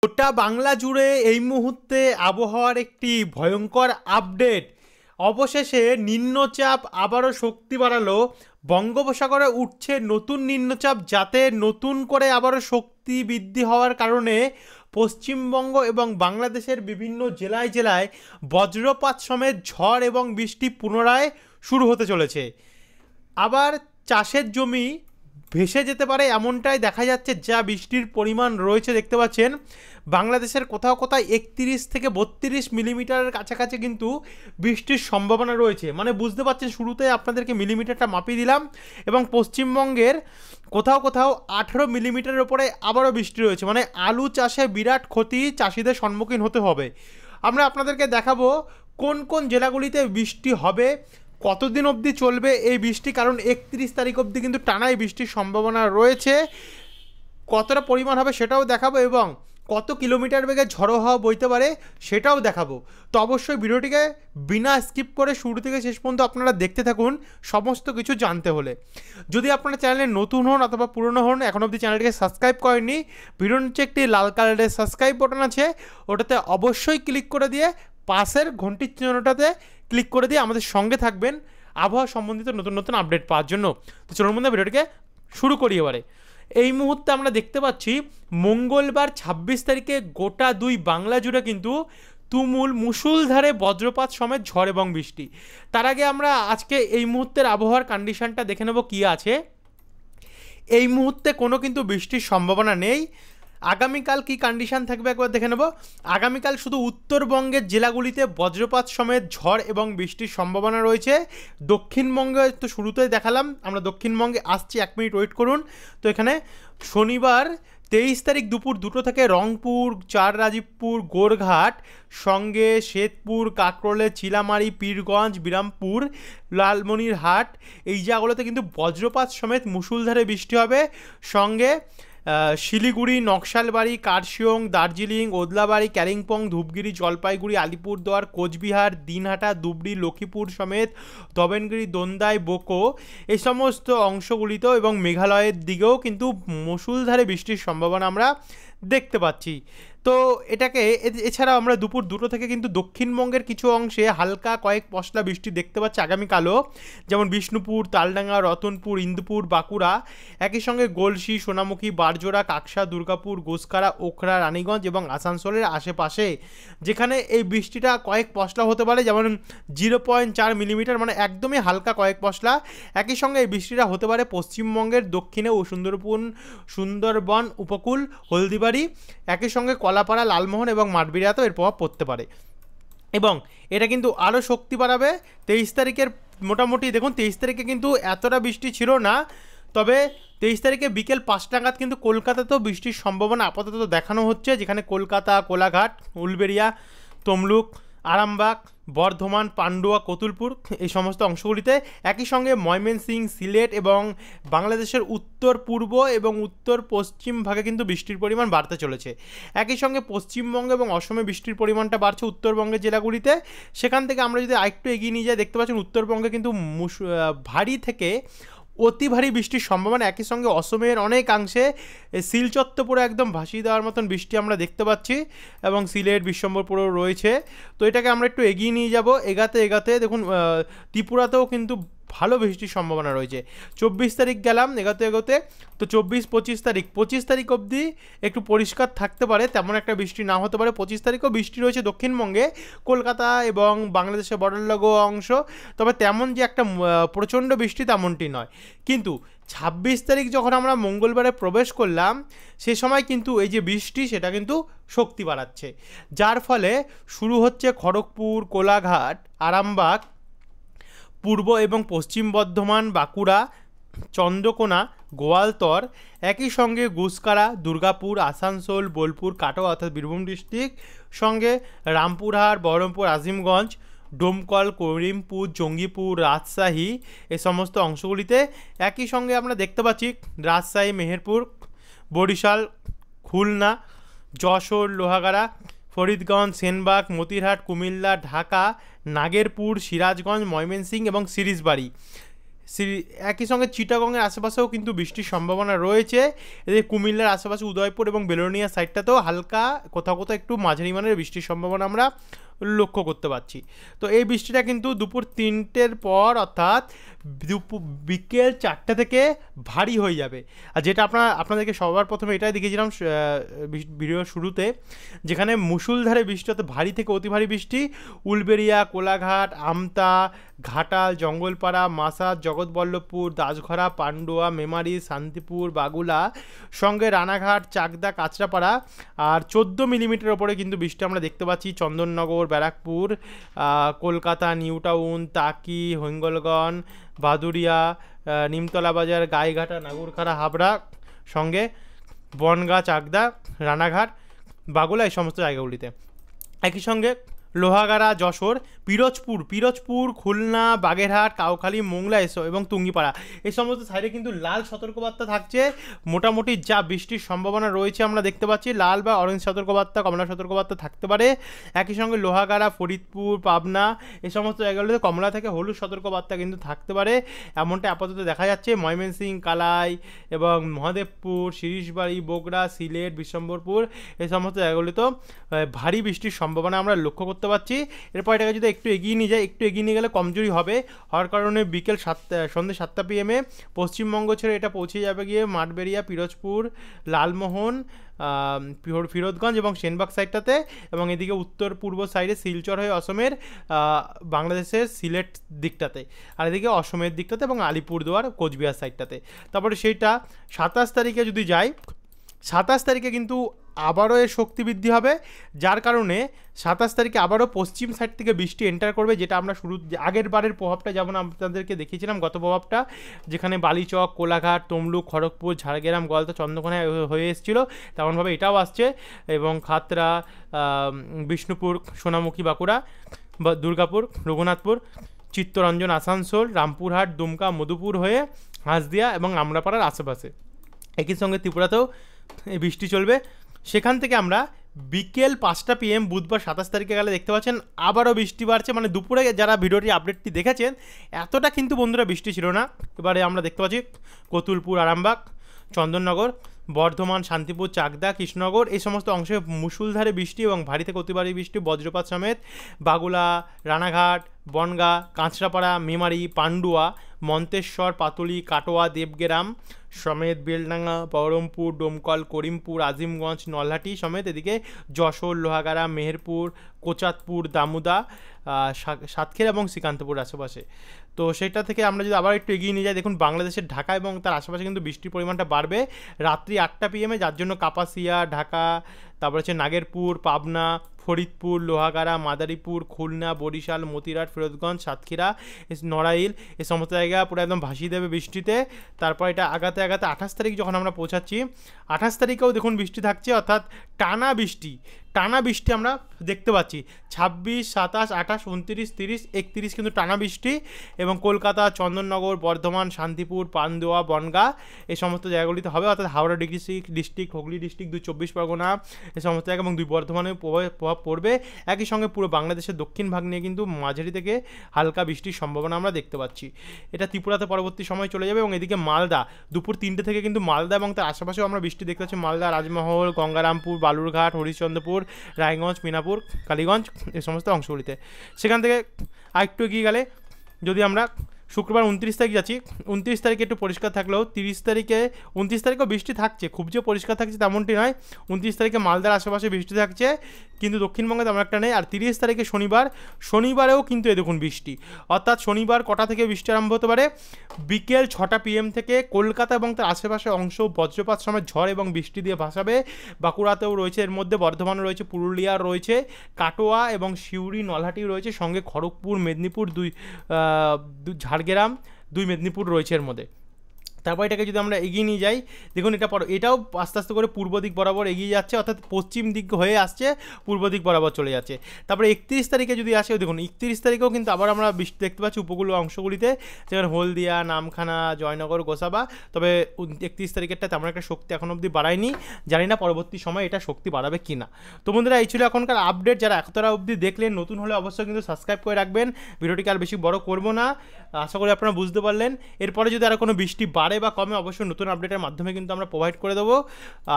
গোটা বাংলা জুড়ে এই মুহূর্তে আবহাওয়ার একটি ভয়ঙ্কর আপডেট। অবশেষে নিম্নচাপ আবারও শক্তি বাড়ালো। বঙ্গোপসাগরে উঠছে নতুন নিম্নচাপ, যাতে নতুন করে আবারও শক্তি বৃদ্ধি হওয়ার কারণে পশ্চিমবঙ্গ এবং বাংলাদেশের বিভিন্ন জেলায় জেলায় বজ্রপাত সমেত ঝড় এবং বৃষ্টি পুনরায় শুরু হতে চলেছে। আবার চাষের জমি ভেসে যেতে পারে এমনটাই দেখা যাচ্ছে। যা বৃষ্টির পরিমাণ রয়েছে দেখতে পাচ্ছেন, বাংলাদেশের কোথাও কোথাও 31 থেকে 32 মিলিমিটারের কাছাকাছি কিন্তু বৃষ্টির সম্ভাবনা রয়েছে। মানে বুঝতে পারছেন, শুরুতে আপনাদেরকে মিলিমিটারটা মাপিয়ে দিলাম, এবং পশ্চিমবঙ্গের কোথাও কোথাও 18 মিলিমিটারের ওপরে আবারও বৃষ্টি রয়েছে। মানে আলু চাষে বিরাট ক্ষতি চাষিদের সম্মুখীন হতে হবে। আমরা আপনাদেরকে দেখাবো কোন কোন জেলাগুলিতে বৃষ্টি হবে, কতদিন অবধি চলবে এই বৃষ্টি, কারণ 31 তারিখ অবধি কিন্তু টানাই বৃষ্টির সম্ভাবনা রয়েছে। কতটা পরিমাণ হবে সেটাও দেখাবো, এবং কত কিলোমিটার বেগে ঝড়ো হাওয়া বইতে পারে সেটাও দেখাবো। তো অবশ্যই ভিডিওটিকে বিনা স্কিপ করে শুরু থেকে শেষ পর্যন্ত আপনারা দেখতে থাকুন সমস্ত কিছু জানতে হলে। যদি আপনারা চ্যানেলে নতুন হন অথবা পুরনো হন, এখন অবধি চ্যানেলটিকে সাবস্ক্রাইব করেননি, ভিডিওর নিচে একটি লাল কালারের সাবস্ক্রাইব বাটন আছে, ওটাতে অবশ্যই ক্লিক করে দিয়ে পাশের ঘন্টির চিহ্নটাতে ক্লিক করে দিয়ে আমাদের সঙ্গে থাকবেন আবহাওয়া সম্বন্ধিত নতুন নতুন আপডেট পাওয়ার জন্য। তো চলুন মধ্যে ভিডিওটিকে শুরু করি। এবারে এই মুহূর্তে আমরা দেখতে পাচ্ছি মঙ্গলবার 26 তারিখে গোটা বাংলা জুড়ে কিন্তু তুমুল মুষলধারে বজ্রপাত সমেত ঝড় এবং বৃষ্টি। তার আগে আমরা আজকে এই মুহূর্তের আবহাওয়ার কন্ডিশনটা দেখে নেব কী আছে। এই মুহূর্তে কোনো কিন্তু বৃষ্টির সম্ভাবনা নেই। আগামীকাল কি কন্ডিশন থাকবে একবার দেখে নেব। আগামীকাল শুধু উত্তরবঙ্গের জেলাগুলিতে বজ্রপাত সমেত ঝড় এবং বৃষ্টির সম্ভাবনা রয়েছে। দক্ষিণবঙ্গে তো শুরুতেই দেখালাম, আমরা দক্ষিণবঙ্গে আসছি, 1 মিনিট ওয়েট করুন। তো এখানে শনিবার 23 তারিখ দুপুর 2টো থেকে রংপুর, রাজীবপুর, গোরঘাট, সঙ্গে শ্বেতপুর, কাকরোলে, চিলামারি, পীরগঞ্জ, বিরামপুর, লালমনিরহাট, এই জায়গাগুলোতে কিন্তু বজ্রপাত সমেত মুষলধারে বৃষ্টি হবে। সঙ্গে শিলিগুড়ি, নকশালবাড়ি, কার্শিয়ং, দার্জিলিং, ওদলাবাড়ি, কালিম্পং, ধূপগুড়ি, জলপাইগুড়ি, আলিপুরদুয়ার, কোচবিহার, দিনহাটা, ধুবড়ি, লক্ষ্মীপুর সমেত দবেনগিরি, দোন্দাই, বোকো, এই সমস্ত অংশগুলিতেও এবং মেঘালয়ের দিকেও কিন্তু মুষলধারে বৃষ্টির সম্ভাবনা আমরা দেখতে পাচ্ছি। তো এটাকে এছাড়াও আমরা দুপুর 2টো থেকে কিন্তু দক্ষিণবঙ্গের কিছু অংশে হালকা কয়েক পশলা বৃষ্টি দেখতে পাচ্ছি আগামীকালও, যেমন বিষ্ণুপুর, তালডাঙ্গা, রতনপুর, ইন্দুপুর, বাঁকুড়া, একই সঙ্গে গলসি, সোনামুখী, বারজোড়া, কাকসা, দুর্গাপুর, গোসকারা, ওখরা, রানীগঞ্জ এবং আসানসোলের আশেপাশে, যেখানে এই বৃষ্টিটা কয়েক পশলা হতে পারে, যেমন 0.4 মিলিমিটার, মানে একদমই হালকা কয়েক পশলা। একই সঙ্গে এই বৃষ্টিটা হতে পারে পশ্চিমবঙ্গের দক্ষিণে ও সুন্দরবন উপকূল, হলদিবাড়ি, একই সঙ্গে কলাপাড়া, লালমোহন এবং মাঠবিড়াতেও এর প্রভাব পড়তে পারে। এবং এটা কিন্তু আরও শক্তি বাড়াবে 23 তারিখের। মোটামুটি দেখুন 23 তারিখে কিন্তু এতটা বৃষ্টি ছিল না, তবে 23 তারিখে বিকেল 5টা নাগাদ কিন্তু কলকাতাতেও বৃষ্টির সম্ভাবনা আপাতত দেখানো হচ্ছে, যেখানে কলকাতা, কোলাঘাট, উলবেড়িয়া, তমলুক, আরামবাগ, বর্ধমান, পান্ডুয়া, কতুলপুর, এই সমস্ত অংশগুলিতে, একই সঙ্গে ময়মনসিংহ, সিলেট এবং বাংলাদেশের উত্তর পূর্ব এবং উত্তর পশ্চিম ভাগে কিন্তু বৃষ্টির পরিমাণ বাড়তে চলেছে। একই সঙ্গে পশ্চিমবঙ্গ এবং অসমে বৃষ্টির পরিমাণটা বাড়ছে উত্তরবঙ্গের জেলাগুলিতে। সেখান থেকে আমরা যদি আরেকটু এগিয়ে নিয়ে যাই, দেখতে পাচ্ছেন উত্তরবঙ্গে কিন্তু ভারী থেকে অতি ভারী বৃষ্টির সম্ভাবনা। একই সঙ্গে অসমের অনেকাংশে শিলচত্রপুরে একদম ভাসিয়ে দেওয়ার মতন বৃষ্টি আমরা দেখতে পাচ্ছি, এবং সিলেট, বিশ্বম্বরপুরেও রয়েছে। তো এটাকে আমরা একটু এগিয়ে নিয়ে যাব। এগাতে দেখুন ত্রিপুরাতেও কিন্তু ভালো বৃষ্টির সম্ভাবনা রয়েছে। 24 তারিখ গেলাম এগোতে, তো 25 তারিখ অবধি একটু পরিষ্কার থাকতে পারে, তেমন একটা বৃষ্টি না হতে পারে। 25 তারিখও বৃষ্টি রয়েছে দক্ষিণবঙ্গে, কলকাতা এবং বাংলাদেশের বর্ডার লাগো অংশ, তবে তেমন যে একটা প্রচণ্ড বৃষ্টি তেমনটি নয়। কিন্তু 26 তারিখ যখন আমরা মঙ্গলবারে প্রবেশ করলাম, সে সময় কিন্তু এই যে বৃষ্টি সেটা কিন্তু শক্তি বাড়াচ্ছে, যার ফলে শুরু হচ্ছে খড়গপুর, কোলাঘাট, আরামবাগ, পূর্ব এবং পশ্চিম বর্ধমান, বাঁকুড়া, চন্দ্রকোনা, গোয়ালতর, একই সঙ্গে গুসকারা, দুর্গাপুর, আসানসোল, বোলপুর, কাটোয়া অর্থাৎ বীরভূম ডিস্ট্রিক্ট, সঙ্গে রামপুরহাট, বহরমপুর, আজিমগঞ্জ, ডোমকল, করিমপুর, জঙ্গিপুর, রাজশাহী, এই সমস্ত অংশগুলিতে। একই সঙ্গে আমরা দেখতে পাচ্ছি রাজশাহী, মেহেরপুর, বরিশাল, খুলনা, যশোর, লোহাগাড়া, ফরিদগঞ্জ, সেনবাগ, মতিরহাট, কুমিল্লা, ঢাকা, নাগেরপুর, সিরাজগঞ্জ, ময়মনসিংহ এবং সিরিজবাড়ি, একই সঙ্গে চিটাগংয়ের আশেপাশেও কিন্তু বৃষ্টির সম্ভাবনা রয়েছে। এদিকে কুমিল্লার আশেপাশে উদয়পুর এবং বেলোনিয়া সাইডটাতেও হালকা কোথাও কোথাও একটু মাঝারি মানের বৃষ্টির সম্ভাবনা আমরা লক্ষ্য করতে পারছি। তো এই বৃষ্টিটা কিন্তু দুপুর 3টের পর অর্থাৎ বিকেল 4টা থেকে ভারী হয়ে যাবে। আর যেটা আপনাদেরকে সবার প্রথমে এটাই দেখিয়েছিলাম ভিডিওর শুরুতে, যেখানে মুষলধারে বৃষ্টি অর্থাৎ ভারী থেকে অতি ভারী বৃষ্টি উলবেড়িয়া, কোলাঘাট, আমতা, ঘাটাল, জঙ্গলপাড়া, মাসাদ, জগৎবল্লভপুর, দাসঘরা, পান্ডুয়া, মেমারি, শান্তিপুর, বাগুলা, সঙ্গে রানাঘাট, চাকদা, কাঁচরাপাড়া আর 14 মিলিমিটার ওপরে কিন্তু বৃষ্টি আমরা দেখতে পাচ্ছি চন্দননগর, ব্যারাকপুর, কলকাতা, নিউ টাউন, তাকি, হৈঙ্গলগঞ্জ, ভাদুরিয়া, নিমতলা বাজার, গাইঘাটা, নাগরখাড়া, হাবড়া, সঙ্গে বনগাঁ, চাকদা, রানাঘাট, বাগুলা এই সমস্ত জায়গাগুলিতে। একই সঙ্গে লোহাগাড়া, যশোর, পিরোজপুর, খুলনা, বাগেরহাট, কাউখালী, মোংলা এবং টুঙ্গিপাড়া এই সমস্ত সাইডে কিন্তু লাল সতর্কবার্তা থাকছে। মোটামুটি যা বৃষ্টির সম্ভাবনা রয়েছে আমরা দেখতে পাচ্ছি লাল বা অরেঞ্জ সতর্কবার্তা, কমলা সতর্কবার্তা থাকতে পারে। একই সঙ্গে লোহাগাড়া, ফরিদপুর, পাবনা এই সমস্ত জায়গাগুলোতে কমলা থেকে হলুদ সতর্কবার্তা কিন্তু থাকতে পারে, এমনটা আপাতত দেখা যাচ্ছে। ময়মনসিংহ, কালাই এবং মহাদেবপুর, শিরিশবাড়ি, বগুড়া, সিলেট, বিশ্বম্বরপুর এই সমস্ত জায়গাগুলিতেও ভারী বৃষ্টির সম্ভাবনা আমরা লক্ষ্য করতে পারছি। এরপর এটাকে যদি একটু এগিয়ে নিয়ে যায়, একটু এগিয়ে নিয়ে গেলে কমজোরি হওয়ার কারণে বিকেল সন্ধ্যে 7টা PM পশ্চিমবঙ্গ ছেড়ে এটা পৌঁছে যাবে গিয়ে মাঠবেড়িয়া, পিরোজপুর, লালমোহন, ফিরোজগঞ্জ এবং সেনবাগ সাইডটাতে, এবং এদিকে উত্তর পূর্ব সাইডে শিলচর হয়ে অসমের বাংলাদেশের সিলেট দিকটাতে, আর এদিকে অসমের দিকটাতে এবং আলিপুরদুয়ার, কোচবিহার সাইডটাতে। তারপরে সেইটা 27 তারিখে যদি যাই, 27 তারিখে কিন্তু আবারও এর শক্তি বৃদ্ধি হবে, যার কারণে 27 তারিখে আবারও পশ্চিম সাইড থেকে বৃষ্টি এন্টার করবে, যেটা আমরা আগের বারের প্রভাবটা যেমন আপনাদেরকে দেখিয়েছিলাম গত প্রভাবটা, যেখানে বালিচক, কোলাঘাট, তমলুক, খড়গপুর, ঝাড়গ্রাম, গলতা, চন্দ্রকোনায় হয়ে এসেছিলো, তেমনভাবে এটাও আসছে। এবং খাতড়া, বিষ্ণুপুর, সোনামুখী, বাঁকুড়া, দুর্গাপুর, রঘুনাথপুর, চিত্তরঞ্জন, আসানসোল, রামপুরহাট, দুমকা, মধুপুর হয়ে হাঁসদিয়া এবং আমরাপাড়ার আশেপাশে। একই সঙ্গে ত্রিপুরাতেও এই বৃষ্টি চলবে। সেখান থেকে আমরা বিকেল 5টা PM বুধবার 27 তারিখে গেলে দেখতে পাচ্ছেন আবারও বৃষ্টি বাড়ছে। মানে দুপুরে যারা ভিডিওটি আপডেটটি দেখেছেন এতটা কিন্তু বন্ধুরা বৃষ্টি ছিল না। এবারে আমরা দেখতে পাচ্ছি কতুলপুর, আরামবাগ, চন্দননগর, বর্ধমান, শান্তিপুর, চাকদা, কৃষ্ণনগর এই সমস্ত অংশে মুষলধারে বৃষ্টি এবং ভারী থেকে অতি ভারী বৃষ্টি, বজ্রপাত সমেত বাগুলা, রানাঘাট, বনগাঁ, কাঁচরাপাড়া, মেমারি, পান্ডুয়া, মন্তেশ্বর, পাতুলি, কাটোয়া, দেবগ্রাম সমেত, বেলডাঙ্গা, বহরমপুর, ডোমকল, করিমপুর, আজিমগঞ্জ, নলহাটি সমেত, এদিকে যশোর, লোহাগাড়া, মেহেরপুর, কোচাতপুর, দামুদা, সাতক্ষীরা এবং শ্রীকান্তপুর আশেপাশে। তো সেটা থেকে আমরা যদি আবার একটু এগিয়ে নিয়ে যাই, দেখুন বাংলাদেশের ঢাকা এবং তার আশেপাশে কিন্তু বৃষ্টির পরিমাণটা বাড়বে রাত্রি 8টা PM, যার জন্য কাপাসিয়া, ঢাকা, তারপর হচ্ছে নাগেরপুর, পাবনা, ফরিদপুর, লোহাগাড়া, মাদারীপুর, খুলনা, বরিশাল, মতিরাট, ফিরোজগঞ্জ, সাতক্ষীরা, নড়াইল এই সমস্ত জায়গা পুরো একদম ভাসিয়ে দেবে বৃষ্টিতে। তারপর এটা আগাতে 28 তারিখ যখন আমরা পৌঁছাচ্ছি, 28 তারিখেও দেখুন বৃষ্টি থাকছে, অর্থাৎ টানা বৃষ্টি আমরা দেখতে পাচ্ছি। 26, 27, 28, 29, 30, 31 কিন্তু টানা বৃষ্টি, এবং কলকাতা, চন্দননগর, বর্ধমান, শান্তিপুর, পান্ডুয়া, বনগাঁ এই সমস্ত জায়গাগুলিতে হবে, অর্থাৎ হাওড়া ডিস্ট্রিক্ট, হুগলি ডিস্ট্রিক্ট, 2 24 পরগনা এই সমস্ত জায়গা এবং 2 বর্ধমানের প্রভাব পড়বে। একই সঙ্গে পুরো বাংলাদেশের দক্ষিণ ভাগ নিয়ে কিন্তু মাঝারি থেকে হালকা বৃষ্টির সম্ভাবনা আমরা দেখতে পাচ্ছি। এটা ত্রিপুরাতে পরবর্তী সময় চলে যাবে। এবং এদিকে মালদা দুপুর 3টে থেকে কিন্তু মালদা এবং তার আশেপাশেও আমরা বৃষ্টি দেখতে পাচ্ছি। মালদা, রাজমহল, গঙ্গারামপুর, বালুরঘাট, হরিশ্চন্দ্রপুর, রায়গঞ্জ, মিনাপুর, কালীগঞ্জ এই সমস্ত অংশগুলিতে। সেখান থেকে আরেকটু এগিয়ে গেলে যদি আমরা শুক্রবার 29 তারিখ যাচ্ছি, 29 তারিখে একটু পরিষ্কার থাকলেও 29 তারিখেও বৃষ্টি থাকছে, খুব যে পরিষ্কার থাকছে তেমনটি নয়। 29 তারিখে মালদার আশেপাশে বৃষ্টি থাকছে, কিন্তু দক্ষিণবঙ্গে তেমন একটা নেই। আর 30 তারিখে শনিবারেও কিন্তু দেখুন বৃষ্টি, অর্থাৎ শনিবার কটা থেকে বৃষ্টি আরম্ভ হতে পারে, বিকেল 6টা PM থেকে কলকাতা এবং তার আশেপাশে অংশ বজ্রপাত সময় ঝড় এবং বৃষ্টি দিয়ে ভাসাবে। বাঁকুড়াতেও রয়েছে, এর মধ্যে বর্ধমানও রয়েছে, পুরুলিয়ার রয়েছে, কাটোয়া এবং সিউড়ি, নলহাটিও রয়েছে, সঙ্গে খড়গপুর, মেদিনীপুর, ঝাড়গ্রাম, 2 মেদিনীপুর রয়েছে এর মধ্যে। তারপর এটাকে যদি আমরা এগিয়ে নিয়ে যাই, দেখুন এটাও আস্তে আস্তে করে পূর্ব দিক বরাবর এগিয়ে যাচ্ছে, অর্থাৎ পশ্চিম দিক হয়ে আসছে, পূর্ব দিক বরাবর চলে যাচ্ছে। তারপরে 31 তারিখে যদি আসে, দেখুন 31 তারিখেও কিন্তু আবার আমরা বৃষ্টি দেখতে পাচ্ছি উপকূলীয় অংশগুলিতে, যেখানে হলদিয়া, নামখানা, জয়নগর, গোসাবা। তবে 31 তারিখেরটা তেমন একটা শক্তি এখন অবধি বাড়ায়নি, জানি না পরবর্তী সময় এটা শক্তি বাড়াবে কিনা। তো বন্ধুরা, এই ছিল এখনকার আপডেট। যারা এতটা অবধি দেখলেন, নতুন হলে অবশ্যই কিন্তু সাবস্ক্রাইব করে রাখবেন। ভিডিওটিকে আর বেশি বড় করবো না, আশা করি আপনারা বুঝতে পারলেন। এরপরে যদি আর কোনো বৃষ্টি বাড়ে বা কমে, অবশ্যই নতুন আপডেটের মাধ্যমে কিন্তু আমরা প্রোভাইড করে দেবো।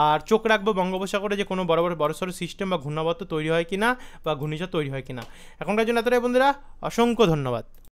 আর চোখ রাখবো বঙ্গোপসাগরে যে কোনো বড়সড় সিস্টেম বা ঘূর্ণাবর্ত তৈরি হয় কিনা বা ঘূর্ণিঝড় তৈরি হয় কিনা। এখনকার জন্য এতটাই বন্ধুরা, অসংখ্য ধন্যবাদ।